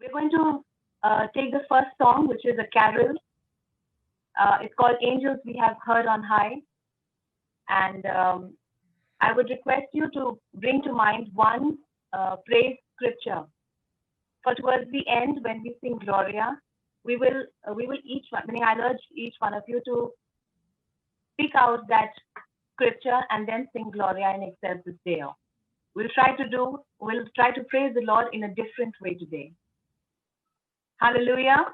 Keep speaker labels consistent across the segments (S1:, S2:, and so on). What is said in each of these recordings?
S1: We're going to take the first song, which is a carol. It's called Angels We Have Heard on High. And I would request you to bring to mind one praise scripture. For towards the end, when we sing Gloria, we will each one, meaning I'll urge each one of you to speak out that scripture and then sing Gloria in excelsis Deo. We'll try to praise the Lord in a different way today. Hallelujah.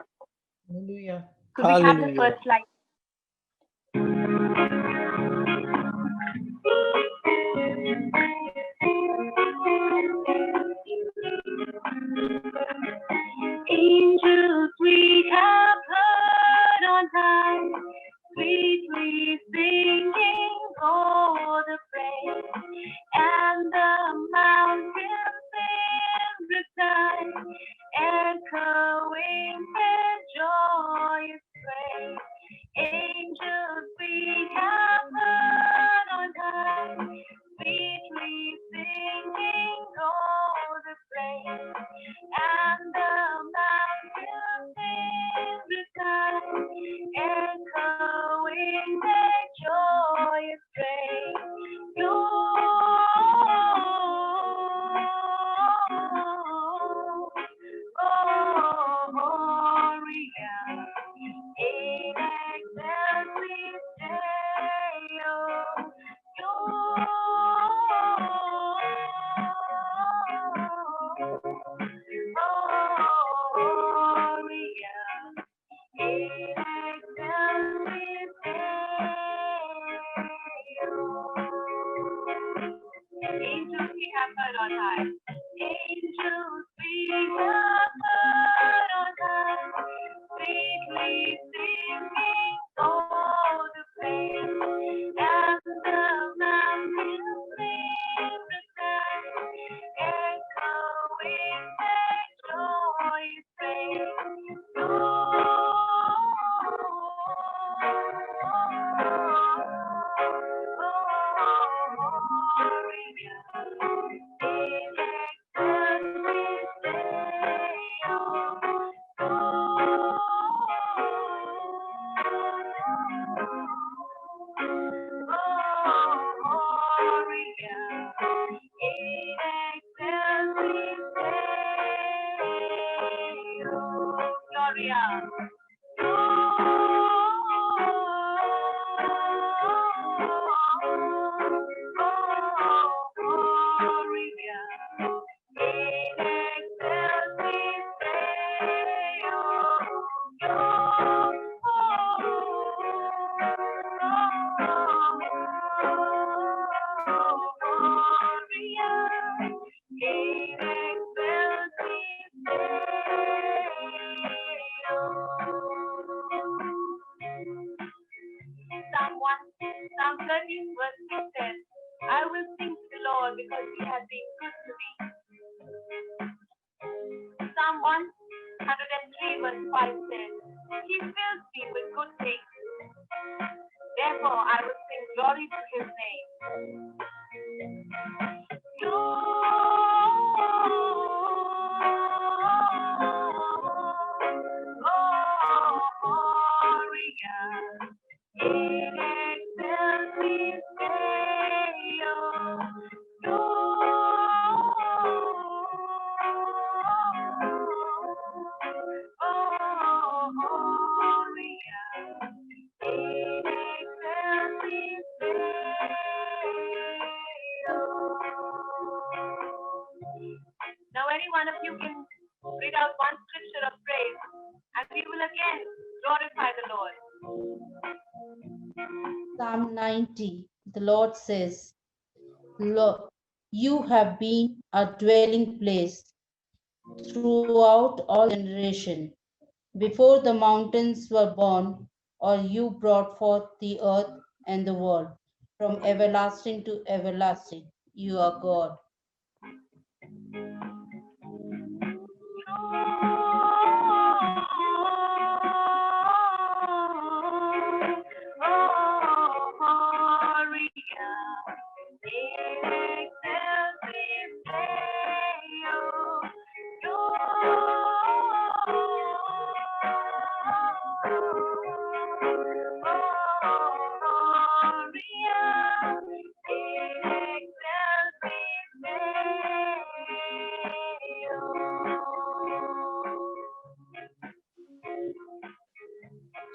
S2: Hallelujah.
S1: Could we have the first slide? Angels we have heard on high, sweetly singing o'er the plain, and the mountains in reply, echoing their joyous praise. Angels we have heard on high, sweetly singing o'er the plain, and the mountains in reply, echoing their joyous praise. Gloria in excelsis Deo. Gloria in excelsis Deo. Angels we have heard on high. Angels we have heard on high. Sweetly singing o'er the plain, and the mountains in reply, echoing their joyous praise. Gloria. Psalm 13 verse 6 says, I will sing to the Lord because he has been good to me. Psalm 103 verse 5 says, he fills me with good things. Therefore, I will sing glory to his name. Now, any one of you can read out one scripture of praise, and we will again glorify the Lord.
S3: Psalm 90, the Lord says, Lord, you have been a dwelling place throughout all generation. Before the mountains were born, or you brought forth the earth and the world, from everlasting to everlasting, you are God.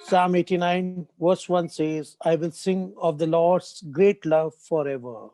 S2: Psalm 89, verse 1 says, I will sing of the Lord's great love forever.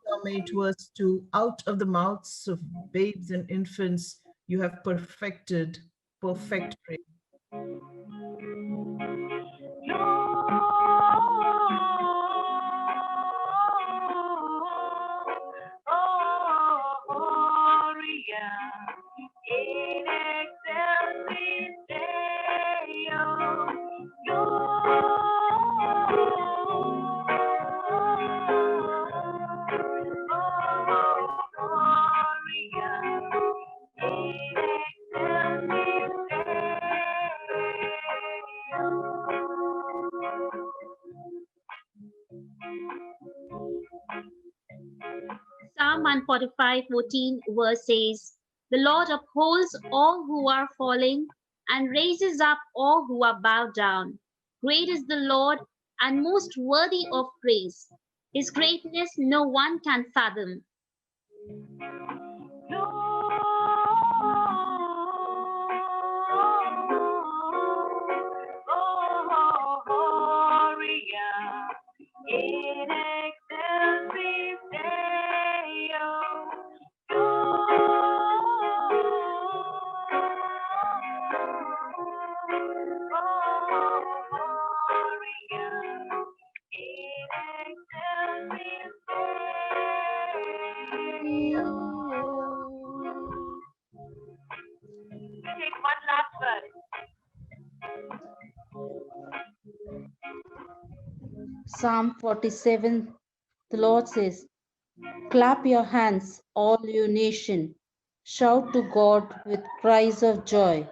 S4: Psalm 8 verse 2, out of the mouths of babes and infants you have perfected perfect praise.
S5: Psalm 145:14 verse says, the Lord upholds all who are falling and raises up all who are bowed down. Great is the Lord and most worthy of praise. His greatness no one can fathom.
S1: Take one last verse.
S3: Psalm 47, the Lord says, clap your hands, all you nation. Shout to God with cries of joy.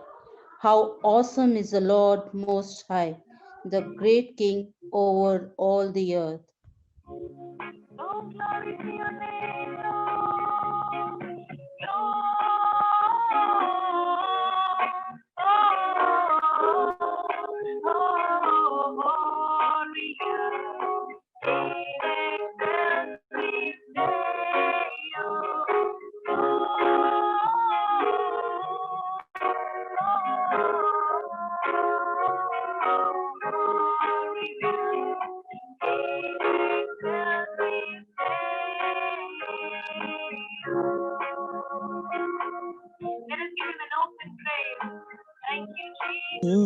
S3: How awesome is the Lord Most High, the great King over all the earth.
S1: Oh, glory to your name, Let us give him an open praise. Thank you, Jesus.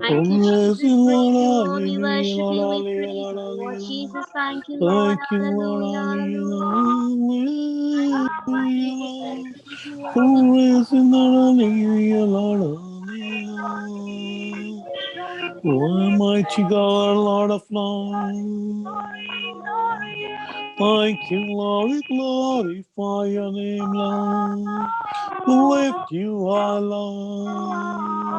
S5: Thank you, Jesus. Praise you, Lord. We worship you. We praise you, Lord Jesus. Thank you, Lord.
S2: Thank you,
S5: Hallelujah.
S2: Lord.
S5: Hallelujah. Thank you, Lord.
S2: Praising hallelujah, Lord, hallelujah. Almighty God, Lord of Lords. Thank you, Lord, we glorify your name, Lord. Lift you high, Lord.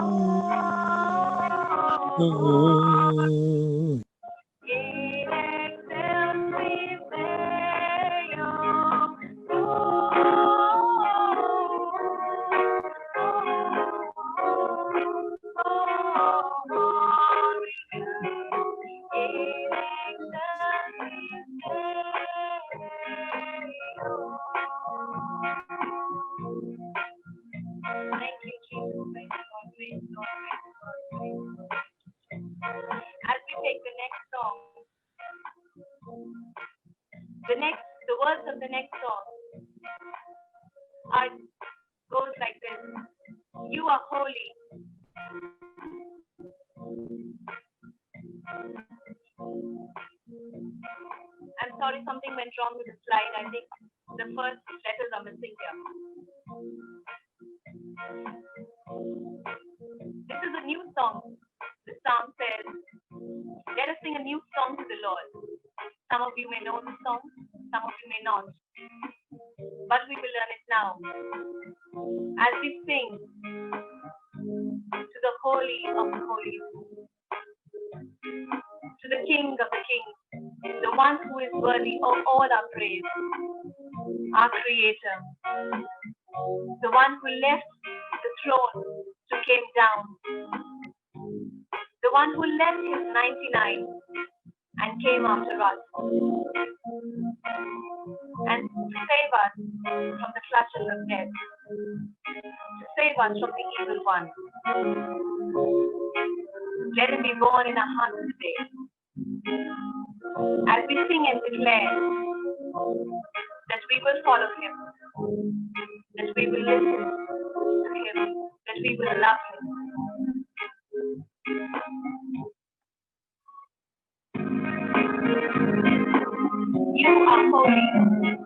S1: As we take the next song, the words of the next song goes like this: you are holy. I'm sorry, something went wrong with the slide. I think the first letters are missing here. song. The psalm says, let us sing a new song to the Lord. Some of you may know the song, some of you may not. But we will learn it now. As we sing to the Holy of the Holies, to the King of the Kings, the one who is worthy of all our praise, our Creator, the one who left the throne to came down, the one who left his 99 and came after us and to save us from the clutches of death, to save us from the evil one. Let him be born in our hearts today. As we sing and declare that we will follow him, that we will listen to him, that we will love him. You are holy.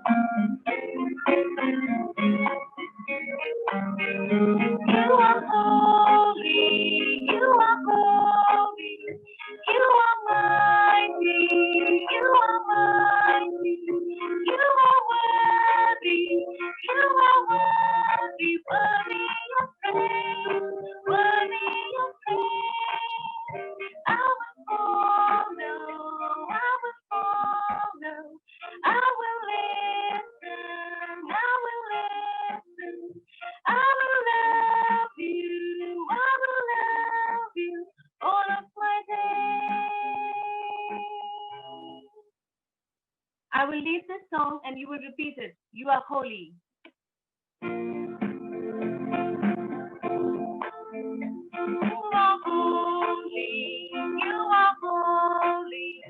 S1: You are holy. You are holy. You are mighty. You are mighty. You are worthy. You are worthy. Worthy of praise. Worthy of praise. I will follow. I will follow. I will listen. I will listen. I will love you. I will love you all of my days. I will lead this song and you will repeat it. You are holy. You are holy. You are holy.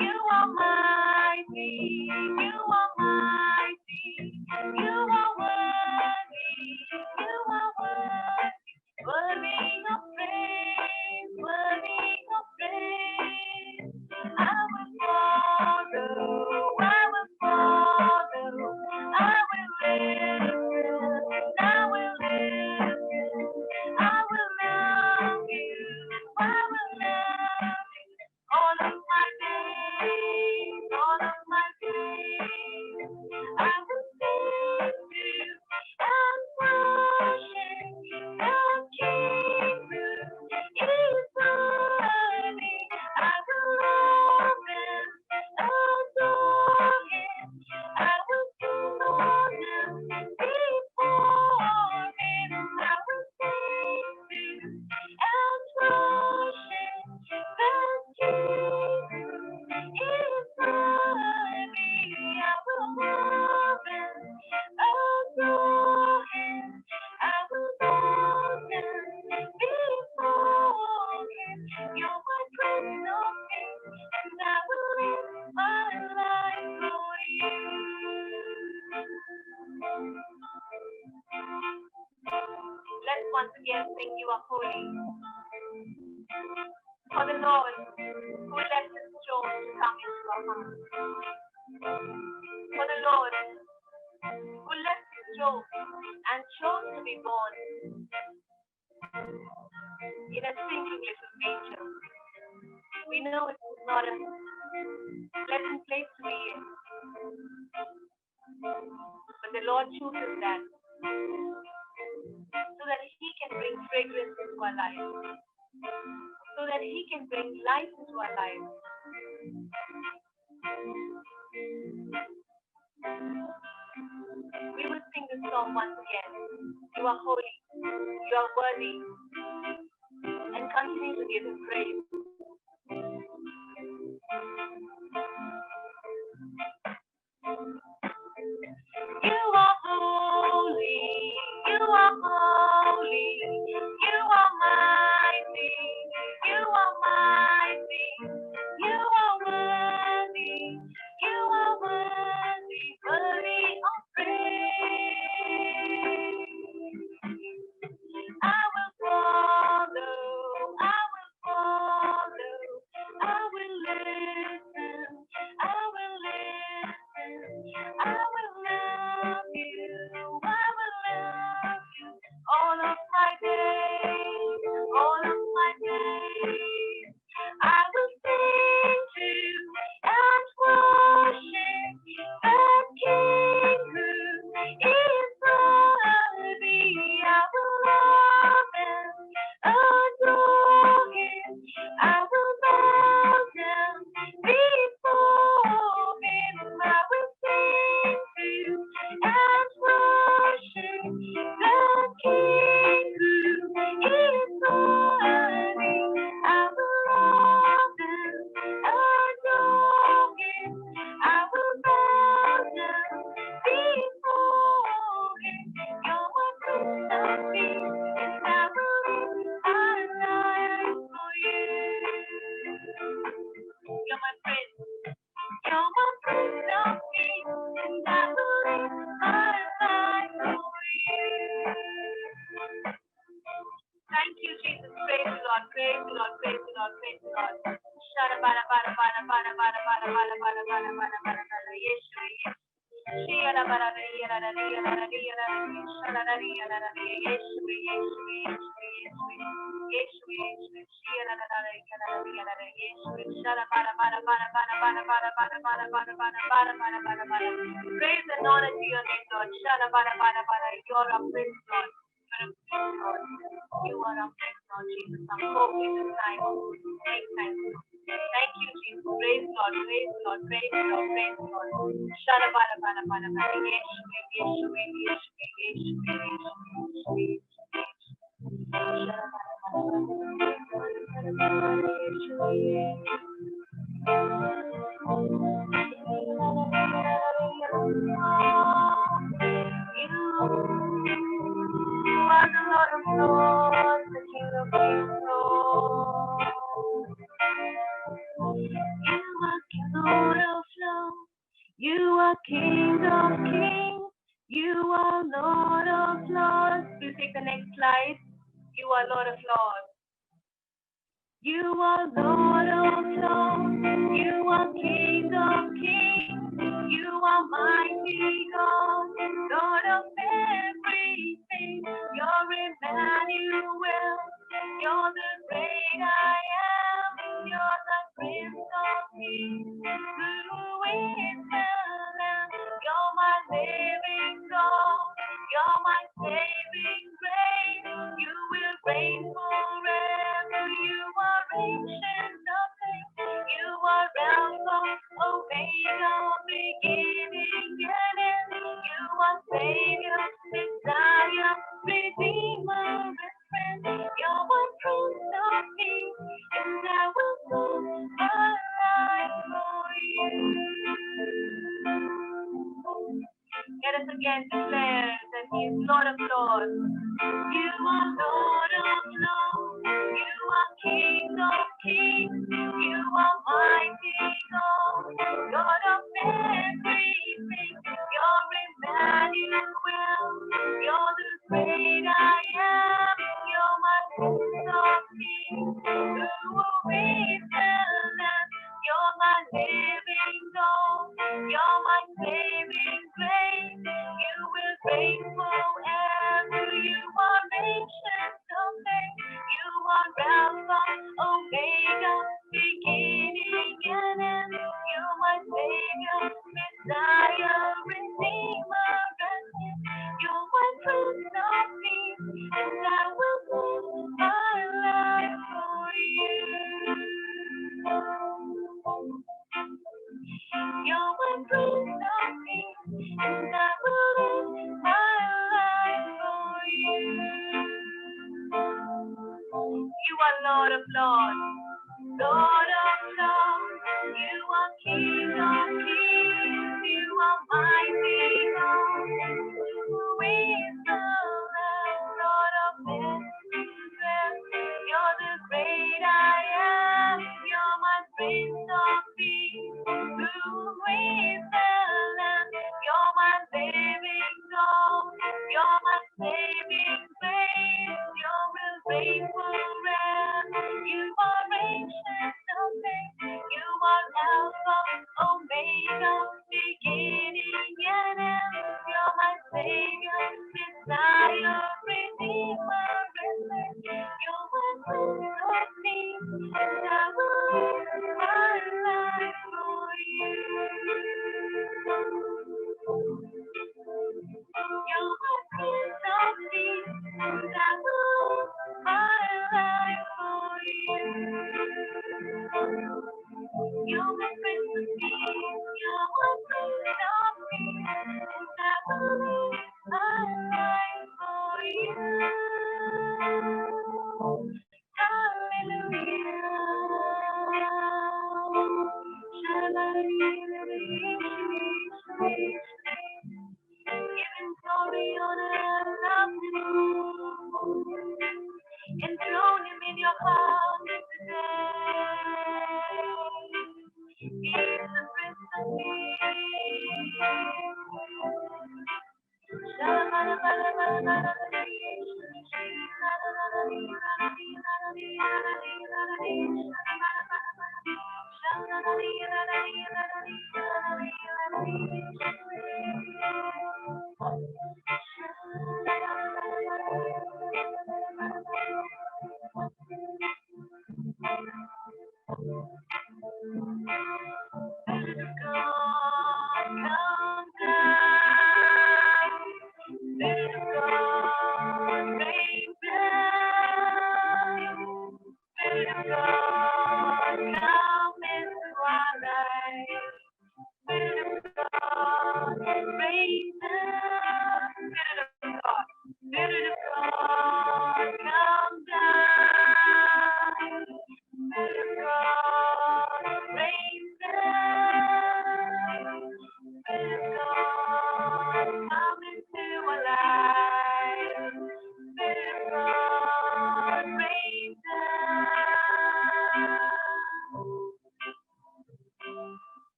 S1: You are mighty. You are mighty. You are worthy. You are worthy. Worthy of praise. Worthy of praise. I will follow. I will follow. I will listen. I will listen. I will love you. I will love you all of my days. All of my days. I will sing to and worship the King who is worthy. I will love him, adore him. I will sing for him, before him. I will sing to and worship the King who is worthy. I will love him, adore him. I will love him, before him. You're my Prince of Peace, and I will live my life for you. Let's once again sing You Are Holy. For the Lord who left his throne to come into our hearts. For the Lord who left his throne and chose to be born in a singing little manger. We know it is not a pleasant place to be in, but the Lord chooses that so that he can bring fragrance into our lives, so that he can bring life into our lives. We will sing this song once again. You are holy, you are worthy, and continue to give him praise. You are holy, you are holy, you are mighty, you are mighty, you are worthy, you are worthy, worthy of praise. I will follow, I will follow, I will listen, Lord, praise the Lord, praise the Lord, praise the Lord. Shara bara bara bara bara bara bara bara bara bara bara bara bara. Yeshua, Yeshua. Shara bara bara yara bara yara bara yara. Shara bara yara bara Yeshua, Yeshua, Yeshua, Yeshua. Yeshua, Yeshua. Shara bara yara bara yara Yeshua. Shara bara bara bara bara bara bara bara bara bara bara bara bara bara. Praise and honor to your name, Lord. Shara bara bara bara. You're a prince, Lord. You are a prince, Lord Jesus. I'm hoping this time. Take time. Thank you, Jesus. Praise Lord, praise Lord, praise Lord, praise Lord. Shara bara bara bara bara. Yeshua, Yeshua, Yeshua, Yeshua, Yeshua, Yeshua. Shara bara bara bara bara. Yeshua, You are the Lord of Lords, the King of Kings, Lord. You are Lord of Lords. You are King of Kings. You are Lord of Lords. We'll take the next slide. You are Lord of Lords. You are Lord of Lords. You are King of Kings. You are mighty God, Lord of everything. You're Emmanuel. You're the great I am. You're the Prince of Peace. Who is the Lamb? You're my living God. You're my saving grace. You will reign forever. You are ancient of days. You are Alpha, Omega, beginning and end. You are Savior, Messiah, Redeemer, and friend. You're my Prince of Peace, and I will live my life for you. Let us again declare that He is Lord of Lords. You are Lord of Lords. You are King of Kings. You are mighty God, God of everything. You're Emmanuel. You're the great I am. You're my Prince of Peace. Who is the Lamb? You're my living God. You're my saving grace. You will reign forever. You are ancient of days. You are Alpha, Omega, beginning and end. You're my Savior, Messiah, Redeemer, and King. You're my Prince of Peace, and I will live my life for you. You're my Prince of Peace, and I will live my life for you. You are Lord of Lords, Lord of Lords. You are King of Kings. You are mighty God. Who is the Lamb, Lord of Israel? You're the great I am. You're my Prince of Peace. Who is the Lamb? You're my saving God. You're my saving grace. You will reign forever. You are ancient of days. You are Alpha, Omega, beginning and end. You're my Savior, Messiah, Redeemer, and Friend. You're my Prince of Peace, and I will live my life for you. You're my Prince of Peace, and I will live my life for you. You're my Prince of Peace, you're my Prince of Peace, and I will live my life for you. Hallelujah. Giving glory, honor, and love to you. Enthrone Him in your heart today. He's the Prince of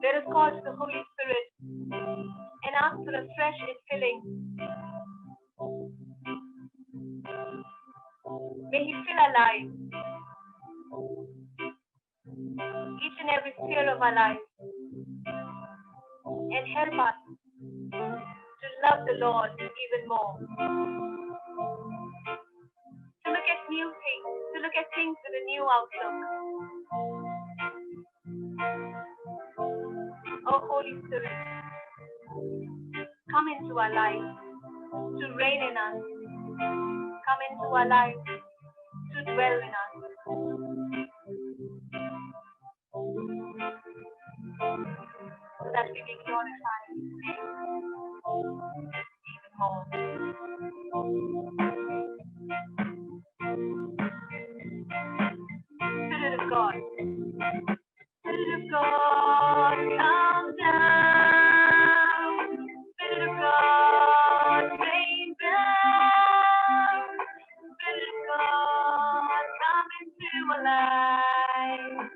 S1: Let us call to the Holy Spirit and ask for a fresh infilling. May He fill our lives, each and every sphere of our lives, and help us to love the Lord even more. To look at new things, to look at things with a new outlook. Oh, Holy Spirit, come into our lives to reign in us. Come into our lives to dwell in us. So that we may glorify even more. Spirit of God, come down. Spirit of God, rain down. Spirit of God, come into our lives.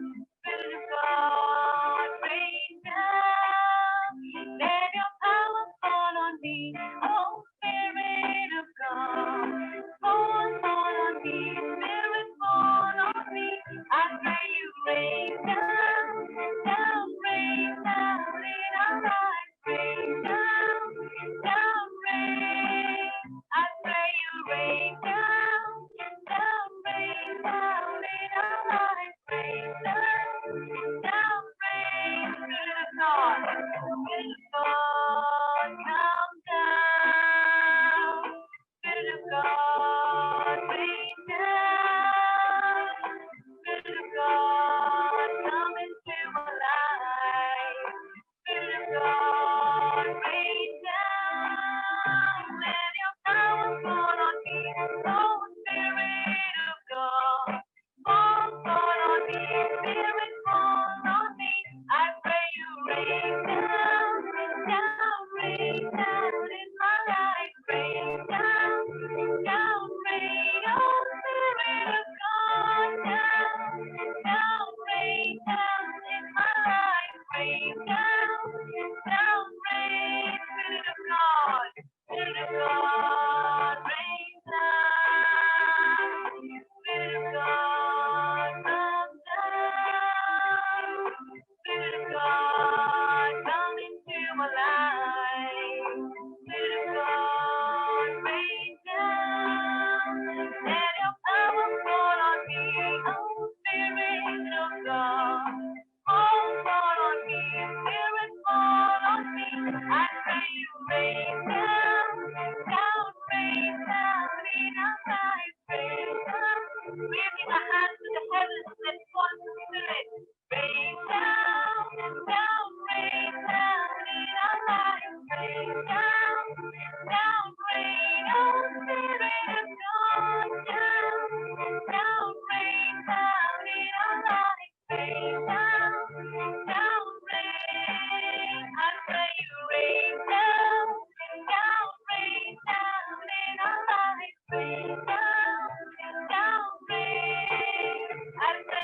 S1: Spirit of God, rain down. Let your power fall on me. Oh, Spirit of God, fall on me. Spirit, fall on me. I pray you rain down, rain down in our lives. Rain down, rain. I pray you rain down, rain down in our lives. Rain down, rain. Spirit of God, come down. Spirit of God, rain down. Spirit of God, come into our lives. Spirit of God, rain down. Let your power fall on me. Oh, Spirit of God, fall on me. Spirit, fall on me. I pray you rain down, rain down in my life. Rain down, rain. Oh, Spirit of God, down, rain down in my life. Rain down, rain. Spirit of God, rain down. Spirit of God, come down. Spirit of God, come into my life. Spirit of God, rain down. Let your power fall on me. Oh, Spirit of God, fall on me. Spirit, fall on me. I pray you rain down, rain down in our lives. Rain down. Raising our hands to the heavens, let's call the Spirit. Rain down, rain down in our lives. Rain down, rain. Oh, Spirit of God, down, rain down in our lives. Rain down, rain. I pray you rain down, rain down in our lives. Rain down, rain. I pray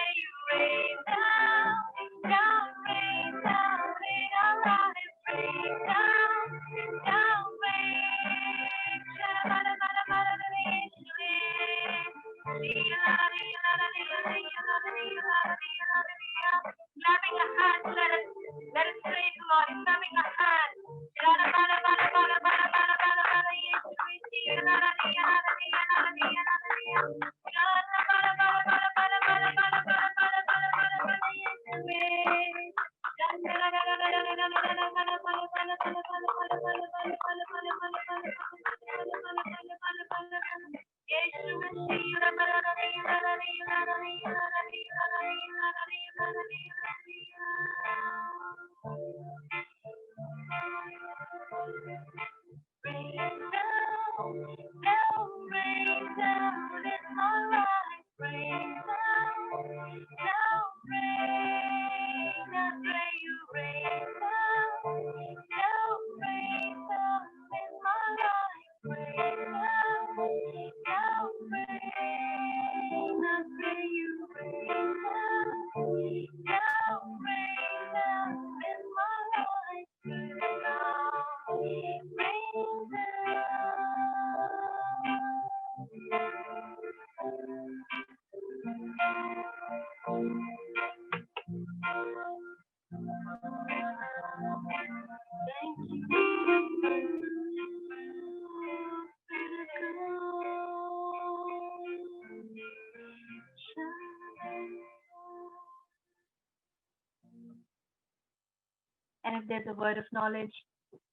S1: And if there's a word of knowledge,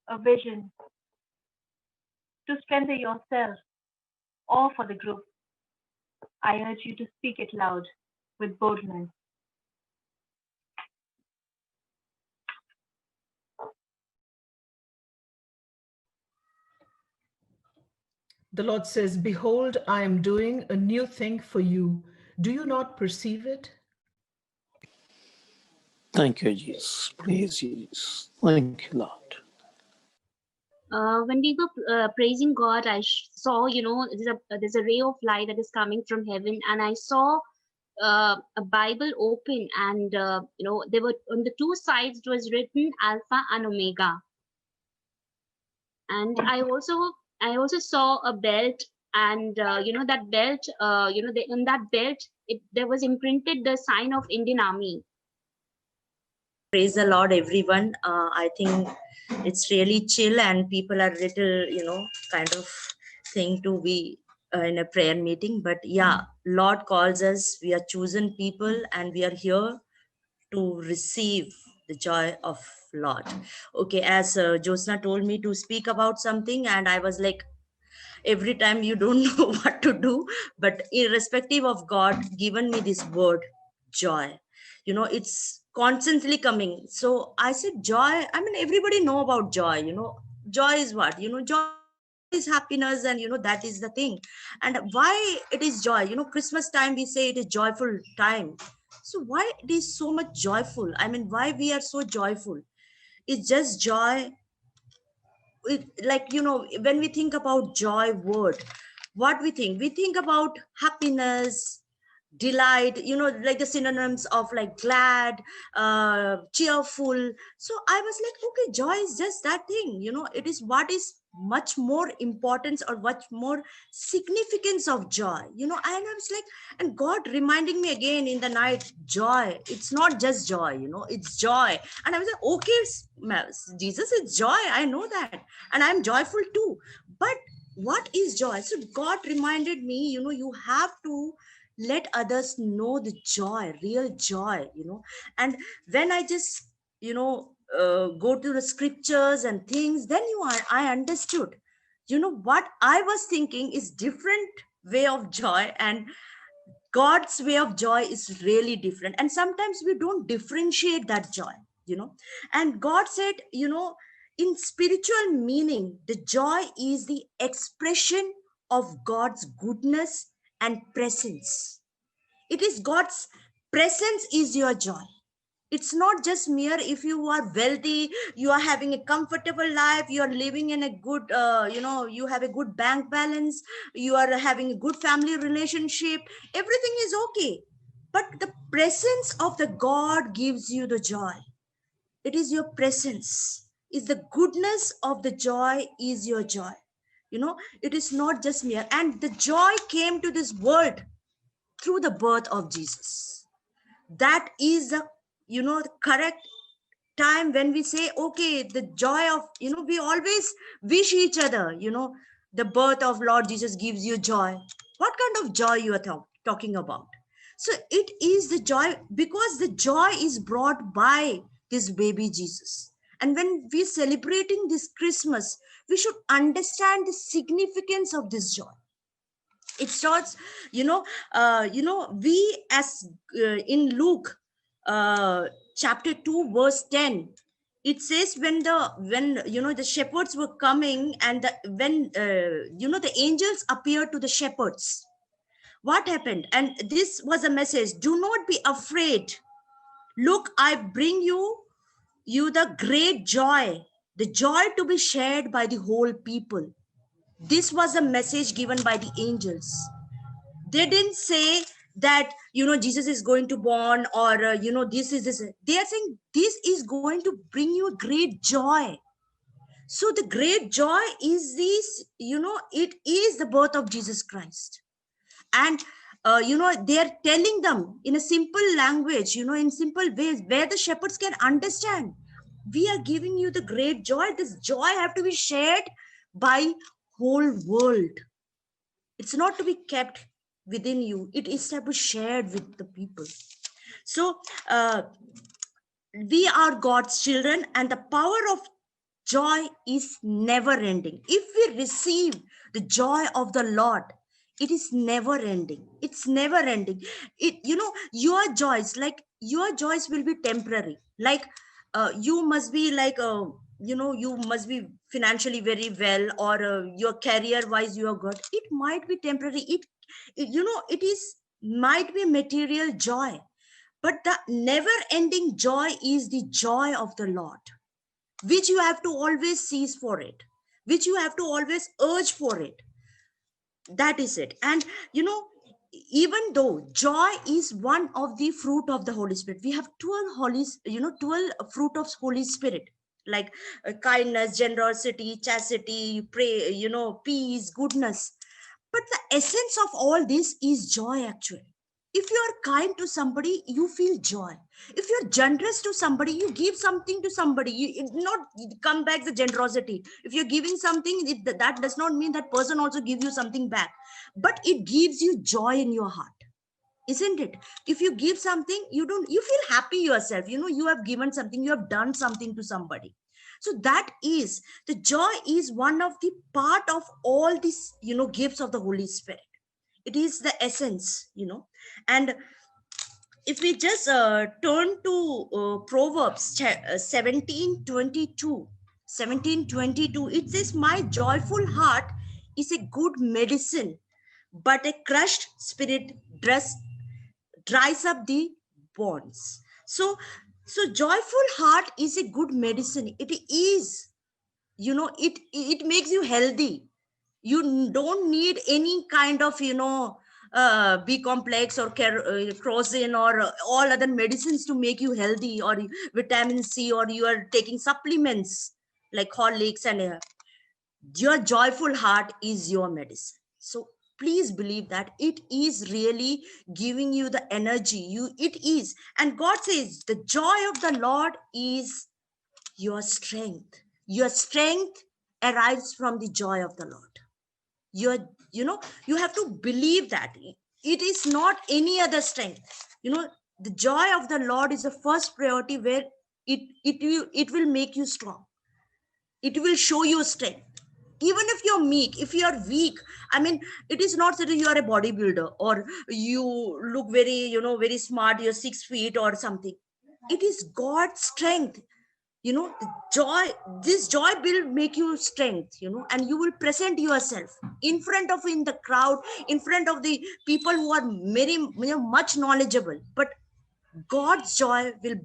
S1: a vision to strengthen yourself or for the group, I urge you to speak it loud with boldness.
S4: The Lord says, behold, I am doing a new thing for you. Do you not perceive it?
S2: Thank you, Jesus. Praise you, Jesus. Thank you, Lord.
S5: When we were praising God, I saw, there's a ray of light that is coming from heaven, and I saw a Bible open, and there were on the two sides it was written Alpha and Omega, and I also saw a belt, and that belt, in that belt there was imprinted the sign of Indian Army.
S6: Praise the Lord, everyone. I think it's really chill and people are little, kind of thing to be in a prayer meeting. But yeah, Lord calls us. We are chosen people and we are here to receive the joy of Lord. Okay, as Josna told me to speak about something, and I was like, every time you don't know what to do, but irrespective of God given me this word, joy. It's constantly coming. So I said joy. I mean, everybody know about joy. Joy is what? Joy is happiness, and that is the thing. And why it is joy? Christmas time we say it is joyful time. So why it is so much joyful? I mean, why we are so joyful? It's just joy. When we think about joy word, what we think about happiness, delight, like the synonyms of like glad, cheerful. So I was like, okay, joy is just that thing. It is what is much more importance or much more significance of joy. And I was like, and God reminding me again in the night, joy, it's not just joy, it's joy. And I was like, okay, Jesus, it's joy, I know that, and I'm joyful too. But what is joy? So God reminded me, you have to let others know the joy, real joy. And when I just go to the scriptures and things, then I understood, what I was thinking is different way of joy, and God's way of joy is really different. And sometimes we don't differentiate that joy. And God said, in spiritual meaning, the joy is the expression of God's goodness and presence. It is God's presence is your joy. It's not just mere if you are wealthy, you are having a comfortable life, you are living in a good, you have a good bank balance, you are having a good family relationship, everything is okay. But the presence of the God gives you the joy. It is your presence, is the goodness of the joy is your joy. It is not just mere. And the joy came to this world through the birth of Jesus. That is the the correct time when we say, okay, the joy of, we always wish each other, the birth of Lord Jesus gives you joy. What kind of joy you are talking about? So it is the joy, because the joy is brought by this baby Jesus. And when we're celebrating this Christmas, we should understand the significance of this joy. It starts, we as in Luke chapter 2 verse 10, it says when the shepherds were coming, and when the angels appeared to the shepherds, what happened? And this was a message: do not be afraid. Look, I bring you the great joy, the joy to be shared by the whole people. This was a message given by the angels. They didn't say that Jesus is going to born, or this is this. They are saying this is going to bring you great joy. So the great joy is this, it is the birth of Jesus Christ. And they're telling them in a simple language, in simple ways where the shepherds can understand. We are giving you the great joy. This joy have to be shared by whole world. It's not to be kept within you. It is to be shared with the people. So we are God's children, and the power of joy is never ending. If we receive the joy of the Lord, it is never ending. It's never ending. Your joys will be temporary. Like you must be like you must be financially very well, or your career wise you are good. It might be temporary. It is might be material joy, but the never ending joy is the joy of the Lord, which you have to always seize for it, which you have to always urge for it. That is it. And even though joy is one of the fruit of the Holy Spirit, we have 12 fruit of Holy Spirit, like kindness, generosity, chastity, peace, goodness. But the essence of all this is joy, actually. If you are kind to somebody, you feel joy. If you're generous to somebody, you give something to somebody, it not come back the generosity. If you're giving something, that does not mean that person also give you something back, but it gives you joy in your heart, isn't it? If you give something, you feel happy yourself. You have given something, you have done something to somebody. So that is the joy, is one of the part of all these gifts of the Holy Spirit. It is the essence. And if we just turn to Proverbs 17:22, it says, my joyful heart is a good medicine, but a crushed spirit dries up the bonds. So joyful heart is a good medicine. It is, it makes you healthy. You don't need any kind of B complex or crocin or all other medicines to make you healthy, or vitamin C, or you are taking supplements like Horlicks. And your joyful heart is your medicine. So please believe that it is really giving you the energy. It is. And God says the joy of the Lord is your strength. Your strength arrives from the joy of the Lord. You have to believe that it is not any other strength. The joy of the Lord is the first priority, where it will make you strong. It will show you strength. Even if you're meek, if you're weak, I mean, it is not that you are a bodybuilder or you look very very smart, you're 6 feet or something. It is God's strength. The joy, this joy will make you strength, and you will present yourself in front of, in the crowd, in front of the people who are very much knowledgeable. But God's joy will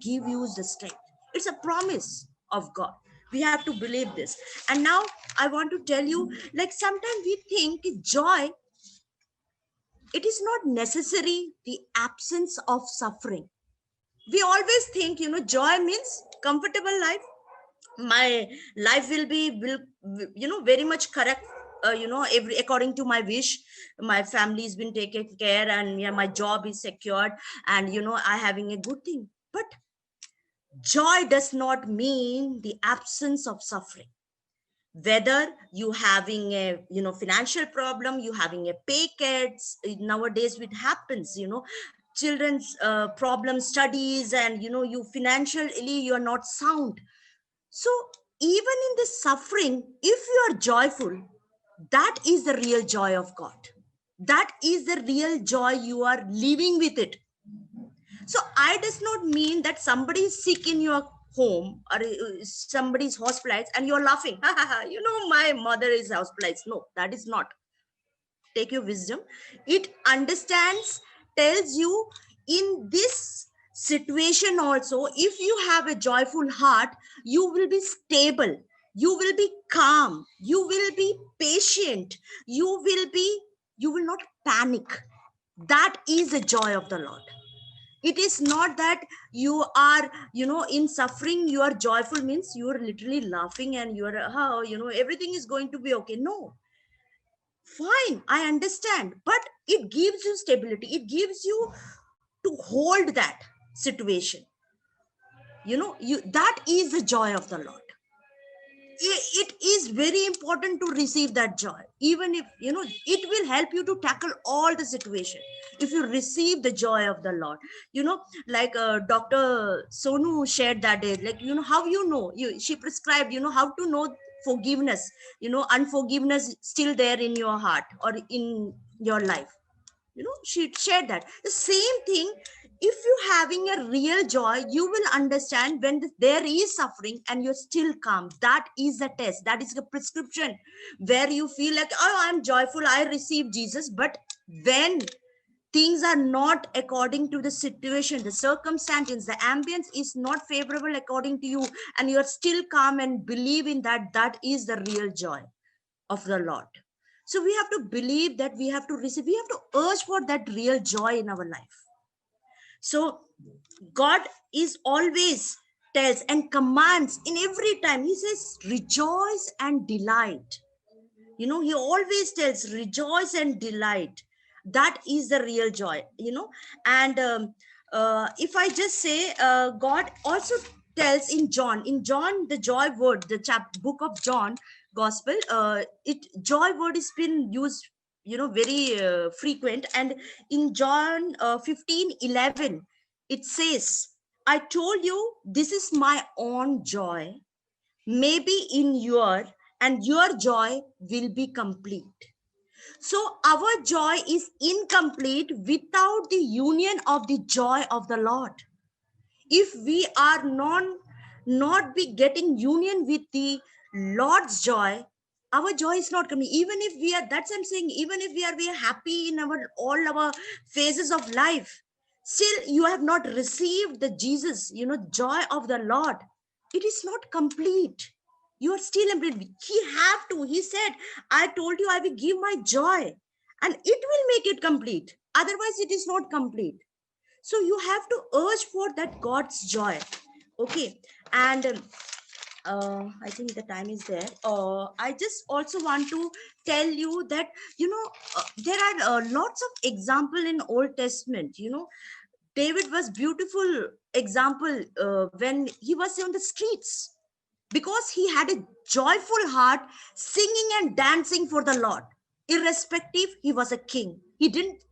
S6: give you the strength. It's a promise of God. We have to believe this. And now I want to tell you, like, sometimes we think joy, it is not necessary the absence of suffering. We always think joy means comfortable life. My life will very much correct, every according to my wish. My family has been taken care, and my job is secured, and I having a good thing. But joy does not mean the absence of suffering. Whether you having a, financial problem, you having a pay cuts. Nowadays it happens, children's problem studies, and you financially you are not sound. So even in this suffering, if you are joyful, that is the real joy of God. That is the real joy. You are living with it. So I does not mean that somebody is sick in your home, or somebody's hospitalized and you're laughing. My mother is hospitalized. No, that is not. Take your wisdom. It understands, tells you in this situation also, if you have a joyful heart, you will be stable. You will be calm. You will be patient. You will not panic. That is the joy of the Lord. It is not that you are, in suffering, you are joyful, means you are literally laughing and you are, everything is going to be okay. No, fine, I understand. But it gives you stability. It gives you to hold that situation. That is the joy of the Lord. It is very important to receive that joy. Even if, it will help you to tackle all the situation. If you receive the joy of the Lord, like Dr. Sonu shared that day, like, how she prescribed, how to know forgiveness, unforgiveness still there in your heart or in your life. She shared that. The same thing, if you're having a real joy, you will understand when there is suffering and you're still calm. That is the test. That is the prescription where you feel like, oh, I'm joyful, I received Jesus. But when things are not according to the situation, the circumstances, the ambience is not favorable according to you, and you're still calm and believe in that, that is the real joy of the Lord. So we have to believe that we have to receive, we have to urge for that real joy in our life. So God is always tells and commands in every time. He says, rejoice and delight. He always tells, rejoice and delight. That is the real joy, And if I just say, God also tells in John, the joy word, the book of John gospel, joy word has been used, very frequent. And in John 15:11, it says, I told you, this is my own joy, maybe in and your joy will be complete. So our joy is incomplete without the union of the joy of the Lord. If we are not be getting union with the Lord's joy, our joy is not coming. Even if we are, that's I'm saying, even if we are happy in all our phases of life, still you have not received the Jesus, joy of the Lord. It is not complete. You are still empty. He said, I told you I will give my joy and it will make it complete. Otherwise it is not complete. So you have to urge for that God's joy. Okay. And I think the time is there. I just also want to tell you that, there are lots of example in Old Testament. David was beautiful example when he was on the streets, because he had a joyful heart, singing and dancing for the Lord. Irrespective, he was a king. He didn't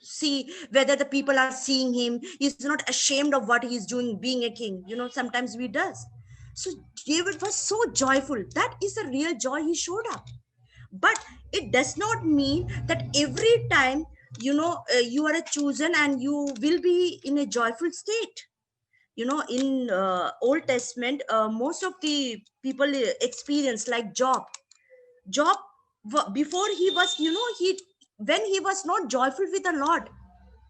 S6: see whether the people are seeing him. He's not ashamed of what he's doing, being a king. Sometimes we does. So David was so joyful. That is the real joy he showed up. But it does not mean that every time you are a chosen and you will be in a joyful state. In Old Testament, most of the people experience, like Job, before he was, when he was not joyful with the Lord,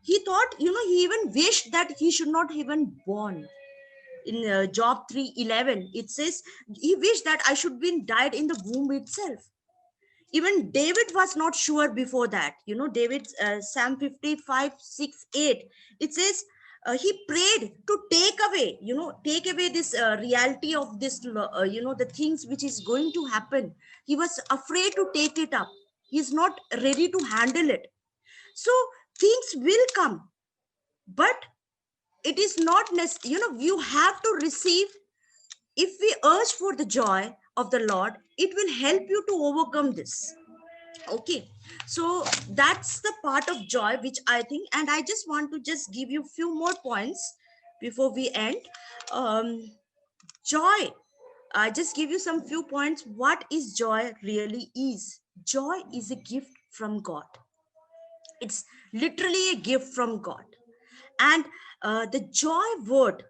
S6: he thought, he even wished that he should not even born. In Job 3:11, it says he wished that I should be died in the womb itself. Even David was not sure before that. David, Psalm 55:6-8, it says, he prayed to take away this reality of this, the things which is going to happen. He was afraid to take it up. He's not ready to handle it. So things will come, but it is not necessary. You have to receive. If we urge for the joy of the Lord, it will help you to overcome this. Okay, so that's the part of joy which I think, and I just want to just give you few more points before we end. Joy, I just give you some few points. What is joy really is? Joy is a gift from God. It's literally a gift from God. And the joy word,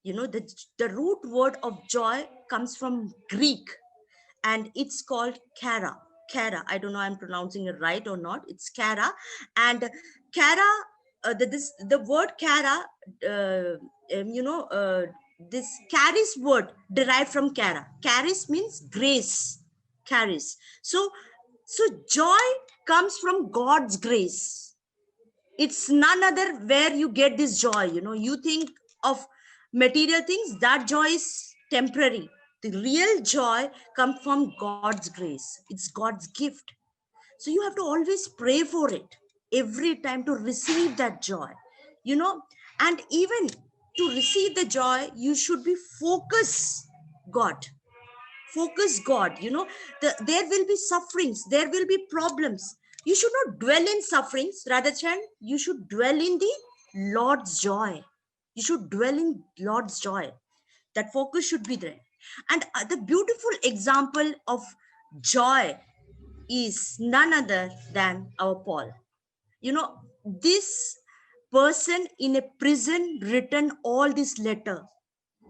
S6: the root word of joy comes from Greek, and it's called kara. Kara, I don't know I'm pronouncing it right or not. It's kara. And kara, the word kara, this charis word derived from kara. Charis means grace. Charis. So joy comes from God's grace. It's none other where you get this joy. You think of material things, that joy is temporary. The real joy comes from God's grace. It's God's gift. So you have to always pray for it every time to receive that joy. And even to receive the joy, you should be focus God. Focus God. There will be sufferings, there will be problems. You should not dwell in sufferings, rather than you should dwell in the Lord's joy. You should dwell in Lord's joy. That focus should be there. And the beautiful example of joy is none other than our Paul. This person in a prison written all this letter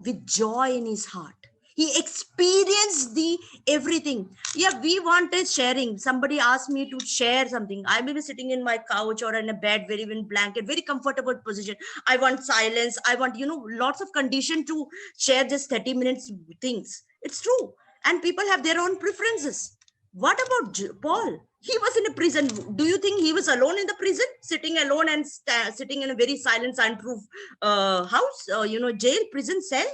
S6: with joy in his heart. He experienced the everything. Yeah, we wanted sharing. Somebody asked me to share something. I may be sitting in my couch or in a bed, very in blanket, very comfortable position. I want silence. I want, lots of condition to share just 30 minutes things. It's true. And people have their own preferences. What about Paul? He was in a prison. Do you think he was alone in the prison, sitting alone and sitting in a very silent, soundproof house, jail, prison cell?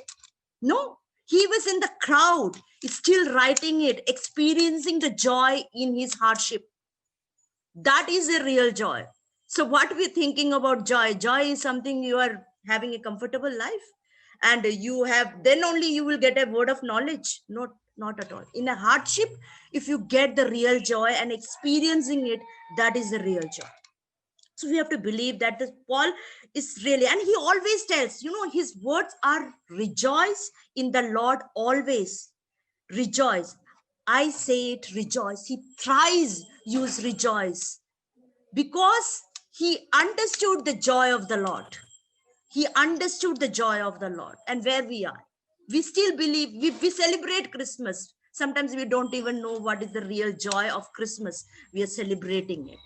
S6: No, he was in the crowd, still writing it, experiencing the joy in his hardship. That is a real joy. So what we're thinking about joy, joy is something you are having a comfortable life, and you have, then only you will get a word of knowledge. Not at all. In a hardship, if you get the real joy and experiencing it, that is the real joy. So we have to believe that this Paul is really, and he always tells, his words are rejoice in the Lord always. Rejoice. I say it, rejoice. He thrice use rejoice because he understood the joy of the Lord. He understood the joy of the Lord. And where we are, we still believe, we celebrate Christmas. Sometimes we don't even know what is the real joy of Christmas. We are celebrating it.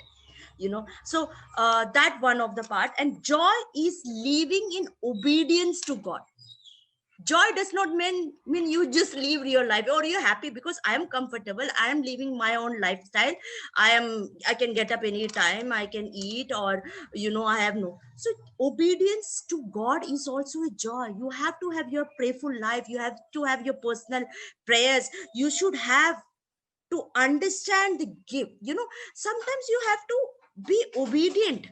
S6: So that one of the part. And joy is living in obedience to God. Joy does not mean you just live your life or you're happy because I am comfortable, I am living my own lifestyle, I can get up anytime, I can eat, or I have no. So obedience to God is also a joy. You have to have your prayerful life, you have to have your personal prayers, you should have to understand the gift. Sometimes you have to be obedient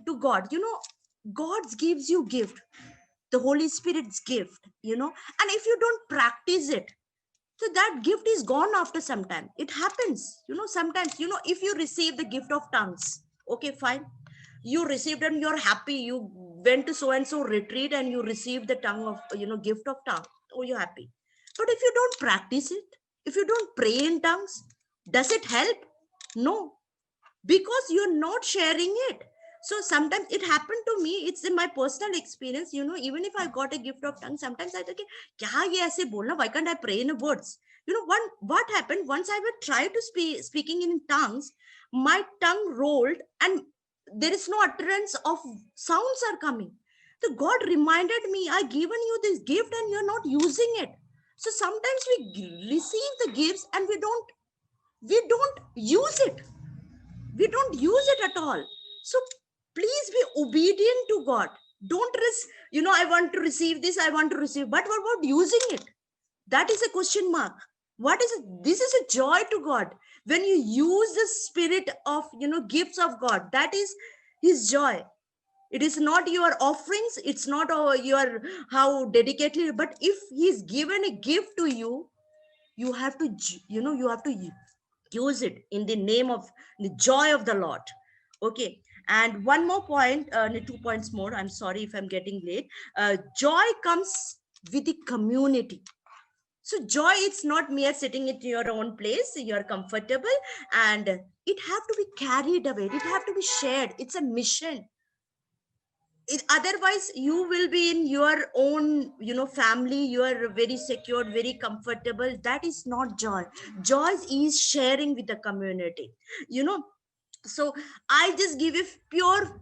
S6: to God. God gives you gift, the Holy Spirit's gift, and if you don't practice it, so that gift is gone after some time. It happens, sometimes, if you receive the gift of tongues, okay, fine, you received and you're happy, you went to so and so retreat and you received the tongue of gift of tongue, oh, you're happy. But if you don't practice it, if you don't pray in tongues, does it help? No, because you're not sharing it. So sometimes it happened to me, it's in my personal experience, even if I got a gift of tongue, sometimes I think, kya ye aise bolna, why can't I pray in words? What happened, once I would try to speaking in tongues, my tongue rolled and there is no utterance of sounds are coming. So God reminded me, I given you this gift and you're not using it. So sometimes we receive the gifts and we don't use it. We don't use it at all. So please be obedient to God. Don't I want to receive this, I want to receive, but what about using it? That is a question mark. What is it? This is a joy to God. When you use the spirit of, gifts of God, that is his joy. It is not your offerings. It's not your how dedicated, but if he's given a gift to you, You have to, you have to use it in the name of the joy of the Lord. Okay. And one more point, 2 points more. I'm sorry if I'm getting late. Joy comes with the community. So joy, it's not mere sitting at your own place, you're comfortable, and it have to be carried away. It have to be shared. It's a mission. Otherwise you will be in your own, family. You are very secure, very comfortable. That is not joy. Joy is sharing with the community. So I just give a pure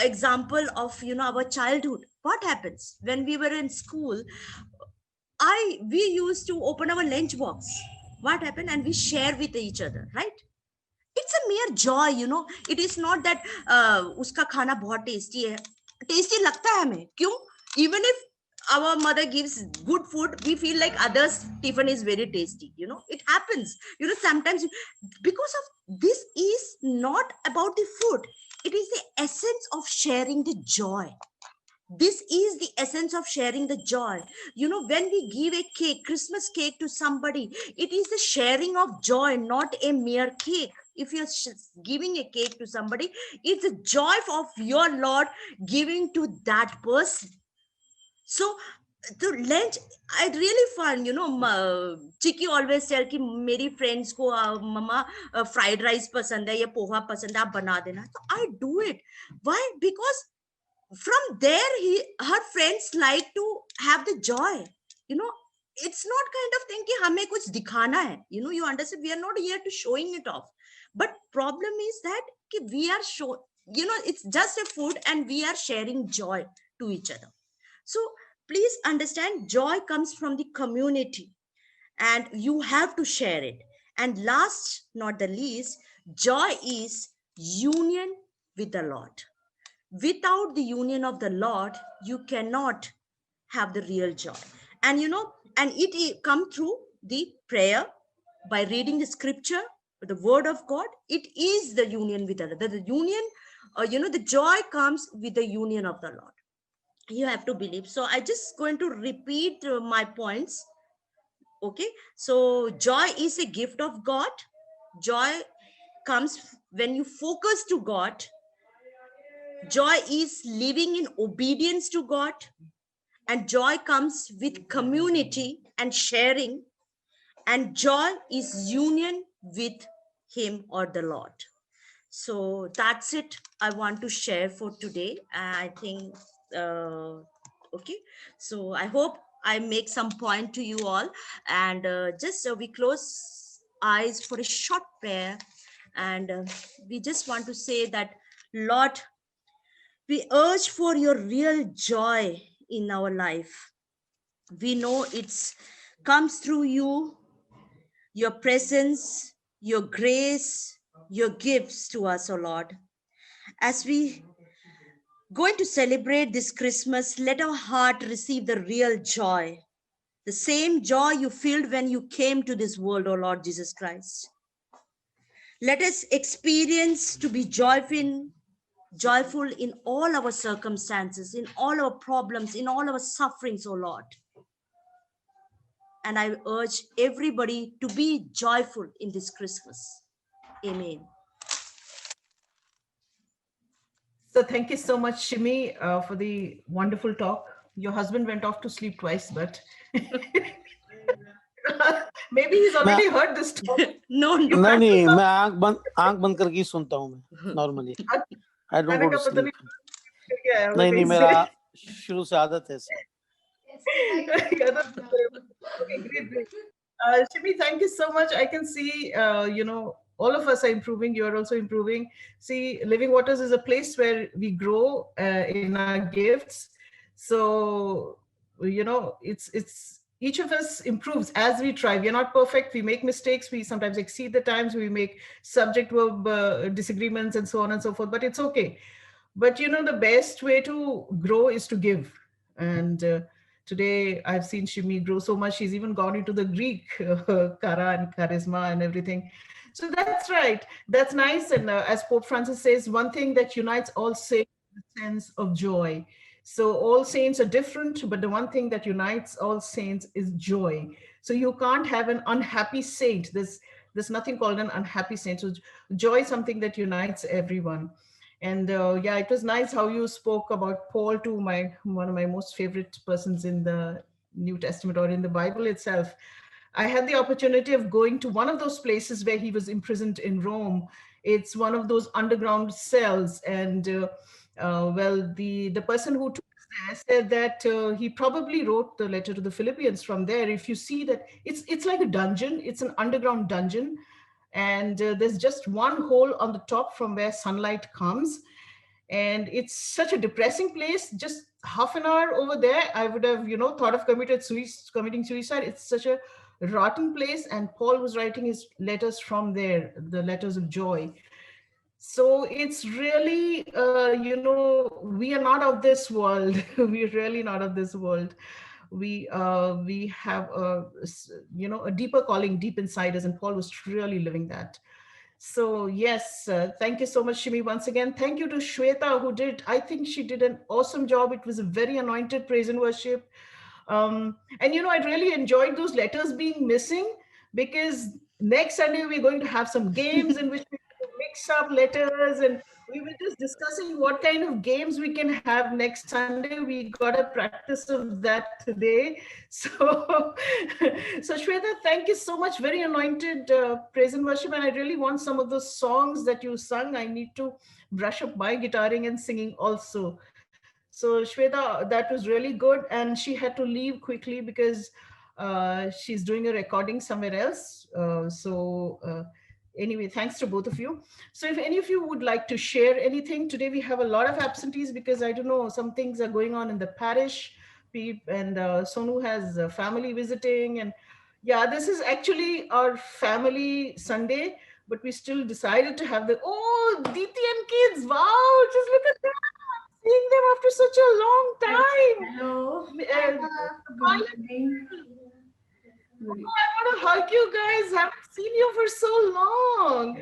S6: example of our childhood. What happens when we were in school? We used to open our lunch box. What happened? And we share with each other, right? It's a mere joy. It is not that uska khana bahut tasty hai. Tasty lagta hai hame. Kyun? Even if our mother gives good food, we feel like others' tiffin is very tasty. It happens. Sometimes, because of this is not about the food. It is the essence of sharing the joy. This is the essence of sharing the joy. When we give a cake, Christmas cake to somebody, it is the sharing of joy, not a mere cake. If you're giving a cake to somebody, it's the joy of your Lord giving to that person. So the lunch, I really fun. Chiki always tell कि मेरी friends को mama fried rice पसंद है या पोहा पसंद है, आप बना देना. So I do it. Why? Because from there her friends like to have the joy. It's not kind of thing कि हमें कुछ दिखाना है. You understand, we are not here to showing it off. But problem is that कि we are it's just a food and we are sharing joy to each other. So please understand, joy comes from the community and you have to share it. And last not the least, joy is union with the Lord. Without the union of the Lord, you cannot have the real joy. And and it come through the prayer, by reading the scripture, the word of God. It is the union with the Lord. The union, the joy comes with the union of the Lord. You have to believe. So I just going to repeat my points. Okay. So joy is a gift of God. Joy comes when you focus to God. Joy is living in obedience to God, and joy comes with community and sharing, and joy is union with Him or the Lord. So that's it I want to share for today. I think, okay. So I hope I make some point to you all, and just we close eyes for a short prayer, and we just want to say that, Lord, we urge for your real joy in our life. We know it's comes through you, your presence, your grace, your gifts to us, oh Lord. As we going to celebrate this Christmas, let our heart receive the real joy, the same joy you felt when you came to this world, oh Lord Jesus Christ. Let us experience to be joyful in all our circumstances, in all our problems, in all our sufferings, oh Lord. And I urge everybody to be joyful in this Christmas. Amen.
S4: So thank you so much, Shimi, for the wonderful talk. Your husband went off to sleep twice, but maybe he's already heard this talk.
S6: No.
S2: नहीं, मैं आंख बंद करके ही सुनता हूँ मैं normally. I don't go to sleep. नहीं, मेरा शुरू से आदत है sir.
S4: Okay, great. Shimi, thank you so much. I can see, all of us are improving. You are also improving. See, Living Waters is a place where we grow in our gifts. So, it's each of us improves as we try. We are not perfect. We make mistakes. We sometimes exceed the times. We make subject-verb disagreements and so on and so forth. But it's okay. But the best way to grow is to give. And today I've seen Shimi grow so much. She's even gone into the Greek, kara and charisma and everything. So that's right. That's nice. And as Pope Francis says, one thing that unites all saints is the sense of joy. So all saints are different, but the one thing that unites all saints is joy. So you can't have an unhappy saint. There's nothing called an unhappy saint. So joy is something that unites everyone. And yeah, it was nice how you spoke about Paul, too, one of my most favorite persons in the New Testament or in the Bible itself. I had the opportunity of going to one of those places where he was imprisoned in Rome. It's one of those underground cells. And well, the person who took us there said that he probably wrote the letter to the Philippians from there. If you see that, it's like a dungeon. It's an underground dungeon. And there's just one hole on the top from where sunlight comes. And it's such a depressing place. Just half an hour over there, I would have, thought of committing suicide. It's such a rotten place. And Paul was writing his letters from there, the letters of joy. So it's really, we are not of this world. We're really not of this world. We have a deeper calling deep inside us, and Paul was really living that. So yes, thank you so much, Shimi. Once again, thank you to Shweta, I think she did an awesome job. It was a very anointed praise and worship. And I really enjoyed those letters being missing, because next Sunday we're going to have some games in which we mix up letters, and we were just discussing what kind of games we can have next Sunday. We got a practice of that today. So, so Shweta, thank you so much. Very anointed praise and worship. And I really want some of those songs that you sung. I need to brush up my guitaring and singing also. So Shweta, that was really good. And she had to leave quickly because she's doing a recording somewhere else. Anyway, thanks to both of you. So if any of you would like to share anything, today we have a lot of absentees because I don't know, some things are going on in the parish, and Sonu has family visiting. And yeah, this is actually our family Sunday, but we still decided to have Diti and kids. Wow, just look at that. Seeing them after such a long time.
S7: Hello.
S4: I want to hug you guys. I haven't seen you for so long.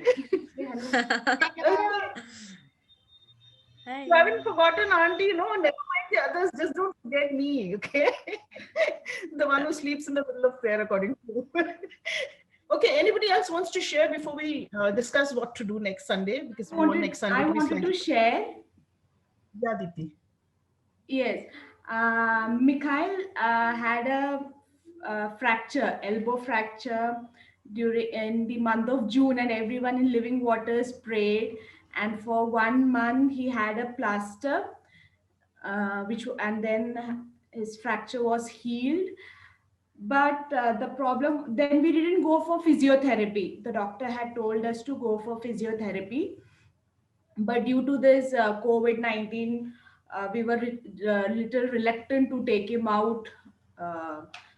S6: Hi.
S4: You haven't forgotten Auntie. No, never mind the others. Just don't forget me, okay? The one who sleeps in the middle of prayer, according to you. Okay, anybody else wants to share before we discuss what to do next Sunday? Because we want next Sunday
S7: I wanted to share.
S4: Yeah, Diti.
S7: Yes. Mikhail had a fracture, elbow fracture in the month of June, and everyone in Living Waters prayed. And for 1 month, he had a plaster, and then his fracture was healed. But the problem, then we didn't go for physiotherapy. The doctor had told us to go for physiotherapy. But due to this COVID-19, we were little reluctant to take him out.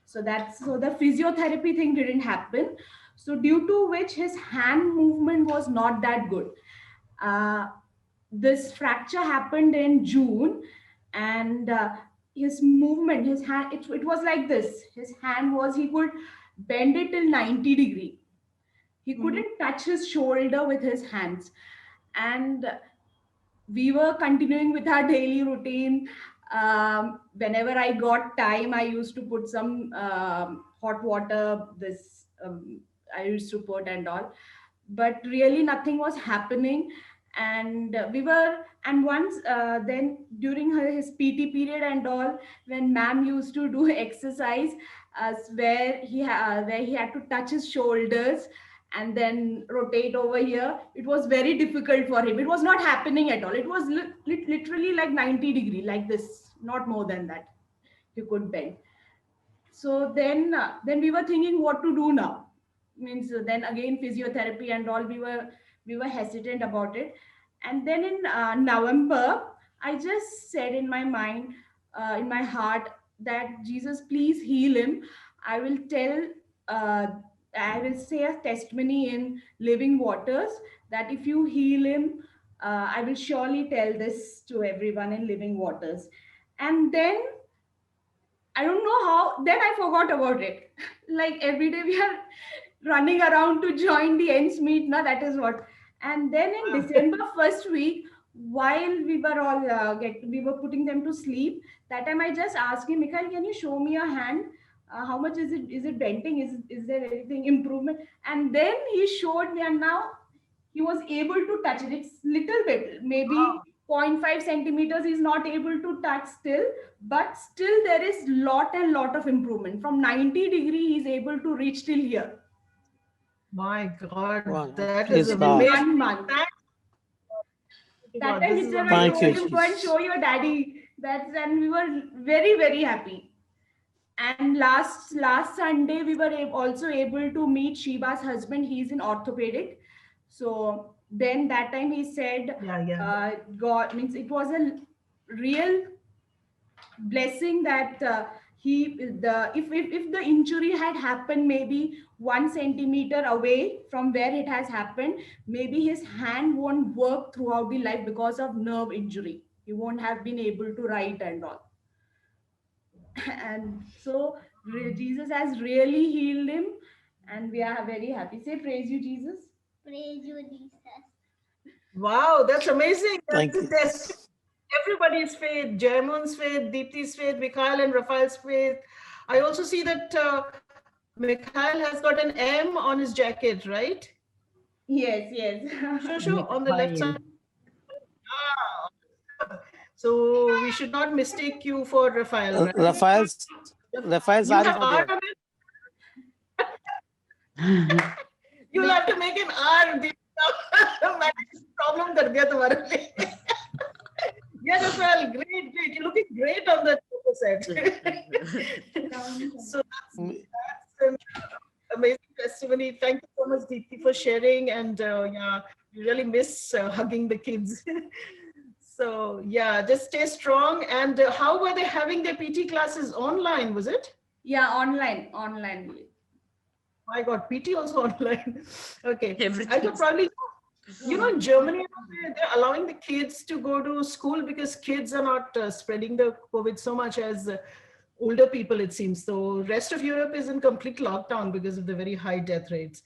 S7: So the physiotherapy thing didn't happen. So due to which his hand movement was not that good. This fracture happened in June, and his movement, his hand, it was like this. His hand he could bend it till 90 degree. He couldn't touch his shoulder with his hands. And we were continuing with our daily routine. Whenever I got time, I used to put some hot water, I used to put and all. But really nothing was happening. And once then during his PT period and all, when ma'am used to do exercise where he had to touch his shoulders and then rotate over here, it was very difficult for him. It was not happening at all. It was literally like 90 degree, like this, not more than that. He could bend. So then we were thinking what to do now. Means then again physiotherapy and all, we were hesitant about it. And then in November, I just said in my mind, in my heart, that Jesus, please heal him. I will say a testimony in Living Waters that if you heal him, I will surely tell this to everyone in Living Waters. And then I don't know how, then I forgot about it. Like every day we are running around to join the ends meet. Now that is what. And then in December first week, while we were all we were putting them to sleep, that time I just asked him, Mikhail, can you show me your hand? how much is it denting? Is there anything improvement? And then he showed me, and now he was able to touch it. It's little bit, maybe 0.5 centimeters he's not able to touch still, but still there is lot and lot of improvement. From 90 degree he's able to reach till here.
S4: My God,
S2: Wow.
S4: that
S2: Praise
S4: is
S2: God.
S4: amazing.
S7: 1 month. That time
S4: This is
S7: itself I
S2: Thank
S7: told
S2: you,
S7: him, go and
S2: Jesus.
S7: show your daddy. And we were very, very happy. And last Sunday, we were also able to meet Shiba's husband. He's in orthopedic. So then that time he said, God means it was a real blessing that if the injury had happened maybe 1 centimeter away from where it has happened, maybe his hand won't work throughout the life because of nerve injury. He won't have been able to write and all. And so Jesus has really healed him, and we are very happy. Say, praise you, Jesus.
S5: Praise you, Jesus.
S4: Wow, that's amazing.
S2: Thank you.
S4: That's everybody's faith, Jaimun's faith, Deepti's faith, Mikhail and Raphael's faith. I also see that Mikhail has got an M on his jacket, right?
S7: Yes.
S4: Sure, on the left side. So we should not mistake you for Raphael. Right?
S2: Raphael's
S4: You
S2: eyes
S4: have
S2: are
S4: R
S2: there.
S4: on it? You'll have to make an R. Problem kar diya tumhare liye. Yeah, Raphael, great. You're looking great on that set. So that's an amazing testimony. Thank you so much, Deepti, for sharing. And yeah, we really miss hugging the kids. So yeah, just stay strong. And how were they having their PT classes online? Was it?
S7: Yeah, online.
S4: My God, PT also online. Okay.
S6: Everything.
S4: I could probably, in Germany, they're allowing the kids to go to school because kids are not spreading the COVID so much as older people, it seems. So rest of Europe is in complete lockdown because of the very high death rates.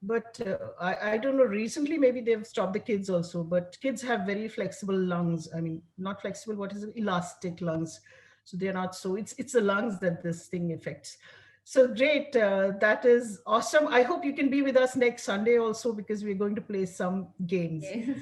S4: But I don't know, recently maybe they've stopped the kids also, but kids have very flexible lungs. I mean, not flexible, what is it? Elastic lungs. So they're not so, it's the lungs that this thing affects. So great, that is awesome. I hope you can be with us next Sunday also because we're going to play some games.
S7: Yes.